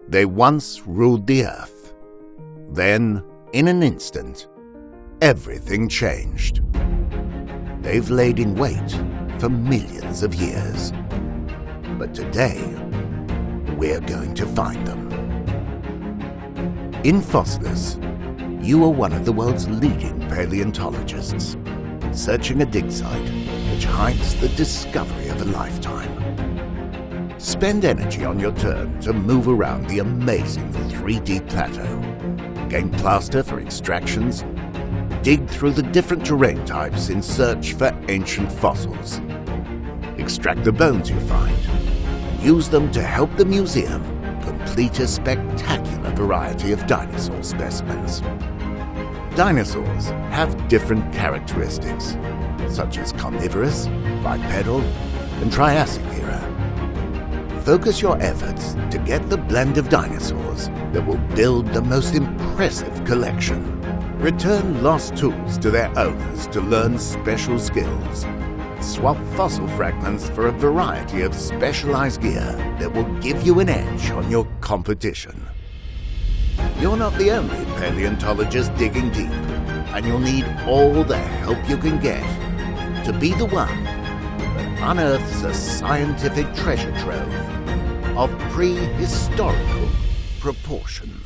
They once ruled the earth. Then, in an instant, everything changed. They've laid in wait for millions of years. But today, we're going to find them. In Fossilis, you are one of the world's leading paleontologists, searching a dig site which hides the discovery of a lifetime. Spend energy on your turn to move around the amazing 3D plateau, gain plaster for extractions, dig through the different terrain types in search for ancient fossils, extract the bones you find, and use them to help the museum complete a spectacular variety of dinosaur specimens. Dinosaurs have different characteristics, such as carnivorous, bipedal, and Triassic era. Focus your efforts to get the blend of dinosaurs that will build the most impressive collection. Return lost tools to their owners to learn special skills. Swap fossil fragments for a variety of specialized gear that will give you an edge on your competition. You're not the only paleontologist digging deep, and you'll need all the help you can get to be the one that unearths a scientific treasure trove of prehistorical proportions.